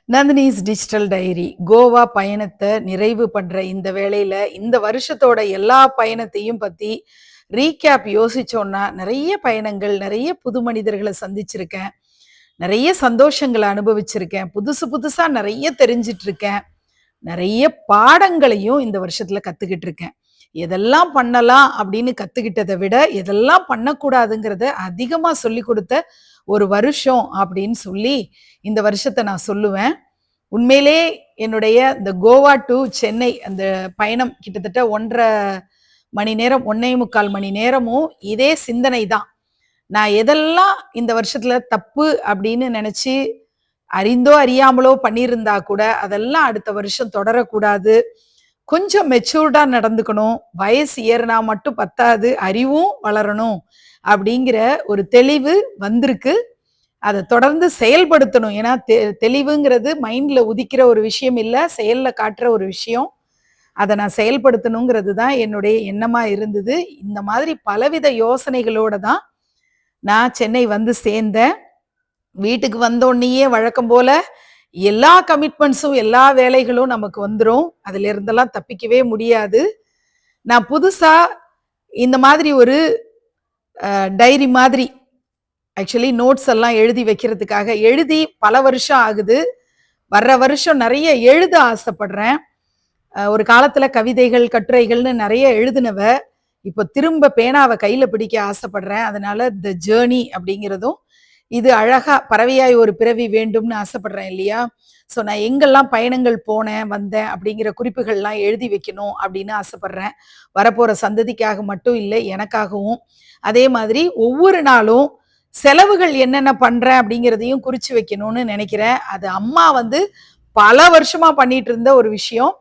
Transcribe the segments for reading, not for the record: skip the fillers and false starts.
Nandini's digital diary Goa பயணத்தை நிறைவு பண்ற இந்த வேளையில இந்த வருஷத்தோட எல்லா பயணத்தையும் பத்தி ரீகேப் யோசிச்சோம்னா நிறைய பயணங்கள், நிறைய புது மனிதர்களை சந்திச்சிருக்கேன், நிறைய சந்தோஷங்களை அனுபவிச்சிருக்கேன், புதுசு புதுசா நிறைய தெரிஞ்சிட்டு இருக்கேன், நிறைய பாடங்களையும் இந்த வருஷத்துல கத்துக்கிட்டு இருக்கேன். எதெல்லாம் பண்ணலாம் அப்படின்னு கத்துக்கிட்டதை விட எதெல்லாம் பண்ணக்கூடாதுங்கிறத அதிகமா சொல்லி கொடுத்த ஒரு வருஷம் அப்படின்னு சொல்லி இந்த வருஷத்தை நான் சொல்லுவேன். உண்மையிலே என்னுடைய இந்த கோவா டு சென்னை அந்த பயணம் கிட்டத்தட்ட 1.5 மணி நேரம், 1.25 மணி நேரமும் இதே சிந்தனை தான். நான் எதெல்லாம் இந்த வருஷத்துல தப்பு அப்படின்னு நினைச்சு அறிந்தோ அறியாமலோ பண்ணியிருந்தா கூட அதெல்லாம் அடுத்த வருஷம் தொடரக்கூடாது, கொஞ்சம் மெச்சூர்டா நடந்துக்கணும், வயசு ஏறினா மட்டும் பத்தாது, அறிவும் வளரணும் அப்படிங்கிற ஒரு தெளிவு வந்திருக்கு. அதை தொடர்ந்து செயல்படுத்தணும். ஏன்னா தெளிவுங்கிறது மைண்ட்ல உதிக்கிற ஒரு விஷயம் இல்ல, செயல்ல காட்டுற ஒரு விஷயம். அதை நான் செயல்படுத்தணுங்கிறது தான் என்னுடைய எண்ணமா இருந்தது. இந்த மாதிரி பலவித யோசனைகளோட தான் நான் சென்னை வந்து சேர்ந்தேன். வீட்டுக்கு வந்தோடனேயே வழக்கம் போல எல்லா கமிட்மெண்ட்ஸும் எல்லா வேலைகளும் நமக்கு வந்துடும், அதுல இருந்தெல்லாம் தப்பிக்கவே முடியாது. நான் புதுசா இந்த மாதிரி ஒரு டைரி மாதிரி ஆக்சுவலி நோட்ஸ் எல்லாம் எழுதி வைக்கிறதுக்காக எழுதி பல வருஷம் ஆகுது. வர்ற வருஷம் நிறைய எழுத ஆசைப்படுறேன். ஒரு காலத்துல கவிதைகள் கட்டுரைகள்னு நிறைய எழுதினவ இப்போ திரும்ப பேனாவை கையில பிடிக்க ஆசைப்படுறேன். அதனால த ஜேர்னி அப்படிங்கிறதும் இது அழகா பறவையாய் ஒரு பிறவி வேண்டும்னு ஆசைப்படுறேன் இல்லையா. ஸோ நான் எங்கெல்லாம் பயணங்கள் போனேன் வந்தேன் அப்படிங்கிற குறிப்புகள்லாம் எழுதி வைக்கணும் அப்படின்னு ஆசைப்படுறேன். வரப்போற சந்ததிக்காக மட்டும் இல்லை, எனக்காகவும். அதே மாதிரி ஒவ்வொரு நாளும் செலவுகள் என்னென்ன பண்றேன் அப்படிங்கிறதையும் குறிச்சு வைக்கணும்னு நினைக்கிறேன். அது அம்மா வந்து பல வருஷமா பண்ணிட்டு இருந்த ஒரு விஷயம்.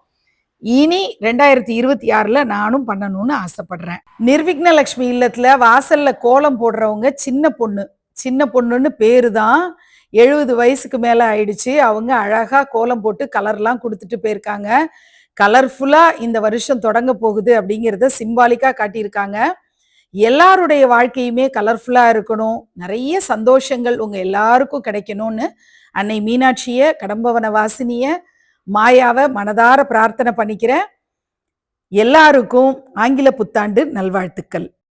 இனி 2026ல நானும் பண்ணணும்னு ஆசைப்படுறேன். நிர்விக்ன லட்சுமி இல்லத்துல வாசல்ல கோலம் போடுறவங்க சின்ன பொண்ணுன்னு பேரு தான். 70 வயசுக்கு மேல ஆயிடுச்சு. அவங்க அழகா கோலம் போட்டு கலர்லாம் கொடுத்துட்டு போயிருக்காங்க. கலர்ஃபுல்லா இந்த வருஷம் தொடங்க போகுது அப்படிங்கிறத சிம்பாலிக்கா காட்டியிருக்காங்க. எல்லாருடைய வாழ்க்கையுமே கலர்ஃபுல்லா இருக்கணும், நிறைய சந்தோஷங்கள் உங்க எல்லாருக்கும் கிடைக்கணும்னு அன்னை மீனாட்சிய, கடம்பவன வாசினிய, மாயாவை மனதார பிரார்த்தனை பண்ணிக்கிறேன். எல்லாருக்கும் ஆங்கில புத்தாண்டு நல்வாழ்த்துக்கள்.